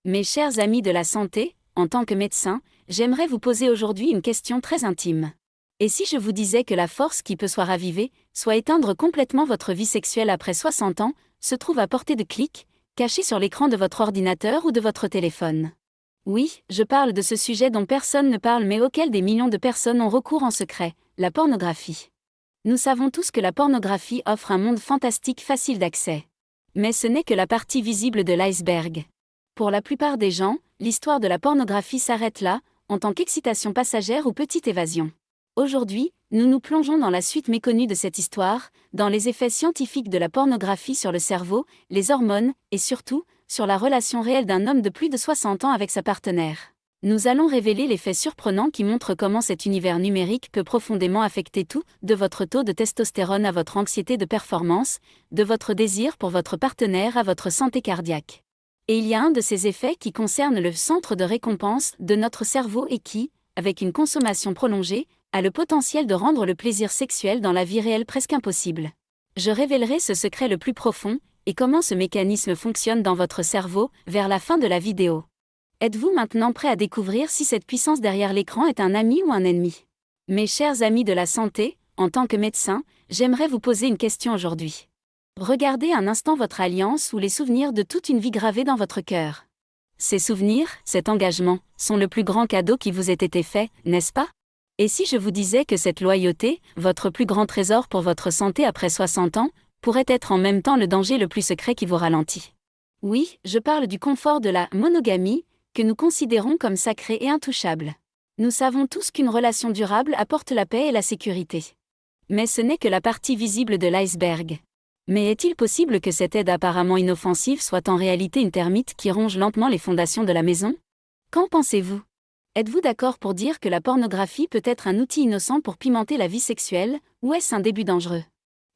Mes chers amis de la santé, en tant que médecin, j'aimerais vous poser aujourd'hui une question très intime. Et si je vous disais que la force qui peut soit ravivée, soit éteindre complètement votre vie sexuelle après 60 ans, se trouve à portée de clic, cachée sur l'écran de votre ordinateur ou de votre téléphone? Oui, je parle de ce sujet dont personne ne parle mais auquel des millions de personnes ont recours en secret, la pornographie. Nous savons tous que la pornographie offre un monde fantastique facile d'accès. Mais ce n'est que la partie visible de l'iceberg. Pour la plupart des gens, l'histoire de la pornographie s'arrête là, en tant qu'excitation passagère ou petite évasion. Aujourd'hui, nous nous plongeons dans la suite méconnue de cette histoire, dans les effets scientifiques de la pornographie sur le cerveau, les hormones, et surtout, sur la relation réelle d'un homme de plus de 60 ans avec sa partenaire. Nous allons révéler les faits surprenants qui montrent comment cet univers numérique peut profondément affecter tout, de votre taux de testostérone à votre anxiété de performance, de votre désir pour votre partenaire à votre santé cardiaque. Et il y a un de ces effets qui concerne le centre de récompense de notre cerveau et qui, avec une consommation prolongée, a le potentiel de rendre le plaisir sexuel dans la vie réelle presque impossible. Je révélerai ce secret le plus profond, et comment ce mécanisme fonctionne dans votre cerveau, vers la fin de la vidéo. Êtes-vous maintenant prêt à découvrir si cette puissance derrière l'écran est un ami ou un ennemi? Mes chers amis de la santé, en tant que médecin, j'aimerais vous poser une question aujourd'hui. Regardez un instant votre alliance ou les souvenirs de toute une vie gravés dans votre cœur. Ces souvenirs, cet engagement, sont le plus grand cadeau qui vous ait été fait, n'est-ce pas? Et si je vous disais que cette loyauté, votre plus grand trésor pour votre santé après 60 ans, pourrait être en même temps le danger le plus secret qui vous ralentit? Oui, je parle du confort de la monogamie, que nous considérons comme sacré et intouchable. Nous savons tous qu'une relation durable apporte la paix et la sécurité. Mais ce n'est que la partie visible de l'iceberg. Mais est-il possible que cette aide apparemment inoffensive soit en réalité une termite qui ronge lentement les fondations de la maison? Qu'en pensez-vous? Êtes-vous d'accord pour dire que la pornographie peut être un outil innocent pour pimenter la vie sexuelle, ou est-ce un début dangereux?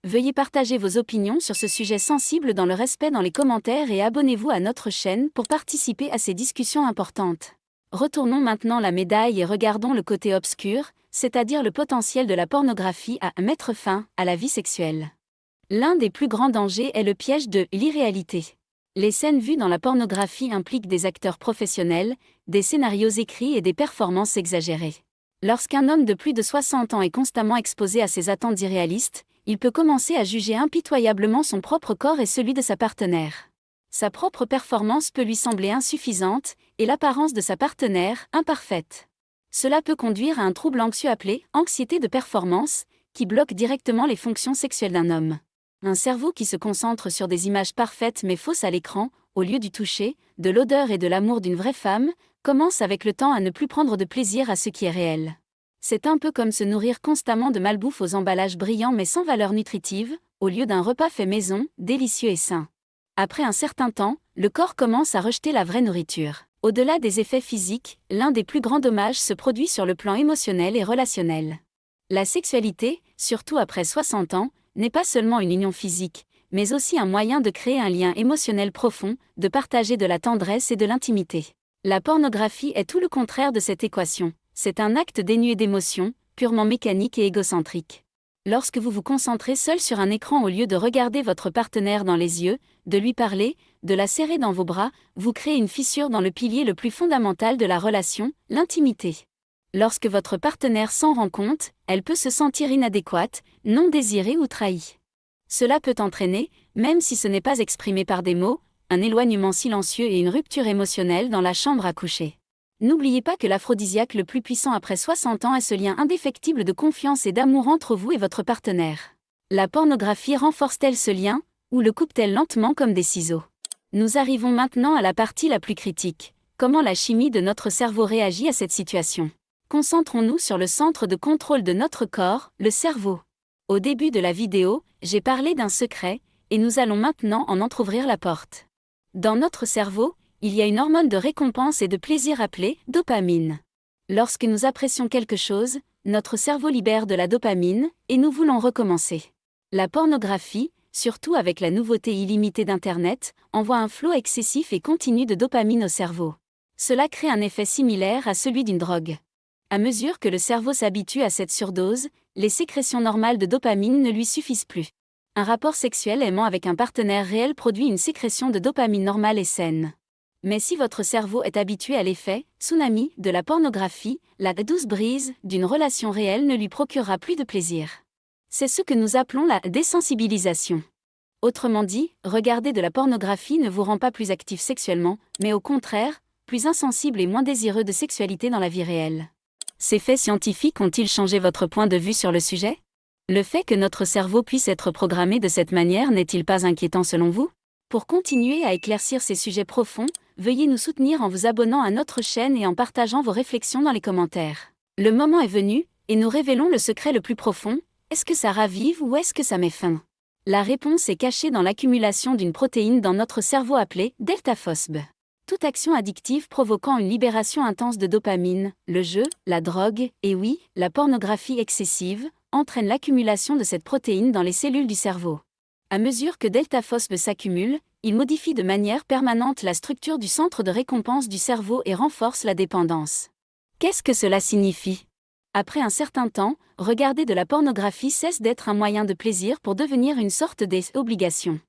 Veuillez partager vos opinions sur ce sujet sensible dans le respect dans les commentaires et abonnez-vous à notre chaîne pour participer à ces discussions importantes. Retournons maintenant la médaille et regardons le côté obscur, c'est-à-dire le potentiel de la pornographie à mettre fin à la vie sexuelle. L'un des plus grands dangers est le piège de l'irréalité. Les scènes vues dans la pornographie impliquent des acteurs professionnels, des scénarios écrits et des performances exagérées. Lorsqu'un homme de plus de 60 ans est constamment exposé à ces attentes irréalistes, il peut commencer à juger impitoyablement son propre corps et celui de sa partenaire. Sa propre performance peut lui sembler insuffisante, et l'apparence de sa partenaire, imparfaite. Cela peut conduire à un trouble anxieux appelé anxiété de performance, qui bloque directement les fonctions sexuelles d'un homme. Un cerveau qui se concentre sur des images parfaites mais fausses à l'écran, au lieu du toucher, de l'odeur et de l'amour d'une vraie femme, commence avec le temps à ne plus prendre de plaisir à ce qui est réel. C'est un peu comme se nourrir constamment de malbouffe aux emballages brillants mais sans valeur nutritive, au lieu d'un repas fait maison, délicieux et sain. Après un certain temps, le corps commence à rejeter la vraie nourriture. Au-delà des effets physiques, l'un des plus grands dommages se produit sur le plan émotionnel et relationnel. La sexualité, surtout après 60 ans, n'est pas seulement une union physique, mais aussi un moyen de créer un lien émotionnel profond, de partager de la tendresse et de l'intimité. La pornographie est tout le contraire de cette équation. C'est un acte dénué d'émotion, purement mécanique et égocentrique. Lorsque vous vous concentrez seul sur un écran au lieu de regarder votre partenaire dans les yeux, de lui parler, de la serrer dans vos bras, vous créez une fissure dans le pilier le plus fondamental de la relation, l'intimité. Lorsque votre partenaire s'en rend compte, elle peut se sentir inadéquate, non désirée ou trahie. Cela peut entraîner, même si ce n'est pas exprimé par des mots, un éloignement silencieux et une rupture émotionnelle dans la chambre à coucher. N'oubliez pas que l'aphrodisiaque le plus puissant après 60 ans est ce lien indéfectible de confiance et d'amour entre vous et votre partenaire. La pornographie renforce-t-elle ce lien, ou le coupe-t-elle lentement comme des ciseaux? Nous arrivons maintenant à la partie la plus critique. Comment la chimie de notre cerveau réagit à cette situation? Concentrons-nous sur le centre de contrôle de notre corps, le cerveau. Au début de la vidéo, j'ai parlé d'un secret, et nous allons maintenant en entrouvrir la porte. Dans notre cerveau, il y a une hormone de récompense et de plaisir appelée dopamine. Lorsque nous apprécions quelque chose, notre cerveau libère de la dopamine, et nous voulons recommencer. La pornographie, surtout avec la nouveauté illimitée d'Internet, envoie un flot excessif et continu de dopamine au cerveau. Cela crée un effet similaire à celui d'une drogue. À mesure que le cerveau s'habitue à cette surdose, les sécrétions normales de dopamine ne lui suffisent plus. Un rapport sexuel aimant avec un partenaire réel produit une sécrétion de dopamine normale et saine. Mais si votre cerveau est habitué à l'effet tsunami de la pornographie, la douce brise d'une relation réelle ne lui procurera plus de plaisir. C'est ce que nous appelons la désensibilisation. Autrement dit, regarder de la pornographie ne vous rend pas plus actif sexuellement, mais au contraire, plus insensible et moins désireux de sexualité dans la vie réelle. Ces faits scientifiques ont-ils changé votre point de vue sur le sujet ? Le fait que notre cerveau puisse être programmé de cette manière n'est-il pas inquiétant selon vous ? Pour continuer à éclaircir ces sujets profonds, veuillez nous soutenir en vous abonnant à notre chaîne et en partageant vos réflexions dans les commentaires. Le moment est venu, et nous révélons le secret le plus profond. Est-ce que ça ravive ou est-ce que ça met fin ? La réponse est cachée dans l'accumulation d'une protéine dans notre cerveau appelée delta-phosphore. Toute action addictive provoquant une libération intense de dopamine, le jeu, la drogue, et oui, la pornographie excessive, entraîne l'accumulation de cette protéine dans les cellules du cerveau. À mesure que delta-phosphore s'accumule, il modifie de manière permanente la structure du centre de récompense du cerveau et renforce la dépendance. Qu'est-ce que cela signifie ? Après un certain temps, regarder de la pornographie cesse d'être un moyen de plaisir pour devenir une sorte d'obligation.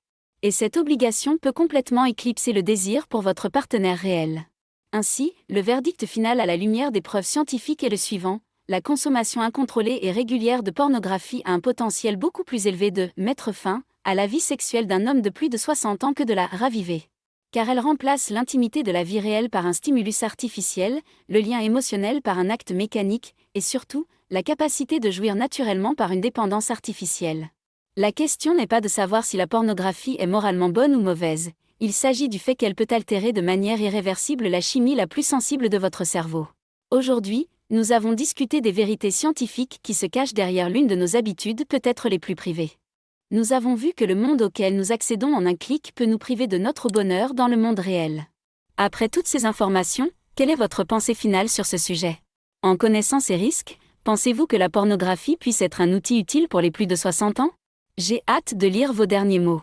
Et cette obligation peut complètement éclipser le désir pour votre partenaire réel. Ainsi, le verdict final à la lumière des preuves scientifiques est le suivant: la consommation incontrôlée et régulière de pornographie a un potentiel beaucoup plus élevé de mettre fin à la vie sexuelle d'un homme de plus de 60 ans que de la raviver. Car elle remplace l'intimité de la vie réelle par un stimulus artificiel, le lien émotionnel par un acte mécanique, et surtout, la capacité de jouir naturellement par une dépendance artificielle. La question n'est pas de savoir si la pornographie est moralement bonne ou mauvaise, il s'agit du fait qu'elle peut altérer de manière irréversible la chimie la plus sensible de votre cerveau. Aujourd'hui, nous avons discuté des vérités scientifiques qui se cachent derrière l'une de nos habitudes peut-être les plus privées. Nous avons vu que le monde auquel nous accédons en un clic peut nous priver de notre bonheur dans le monde réel. Après toutes ces informations, quelle est votre pensée finale sur ce sujet ? En connaissant ces risques, pensez-vous que la pornographie puisse être un outil utile pour les plus de 60 ans ? J'ai hâte de lire vos derniers mots.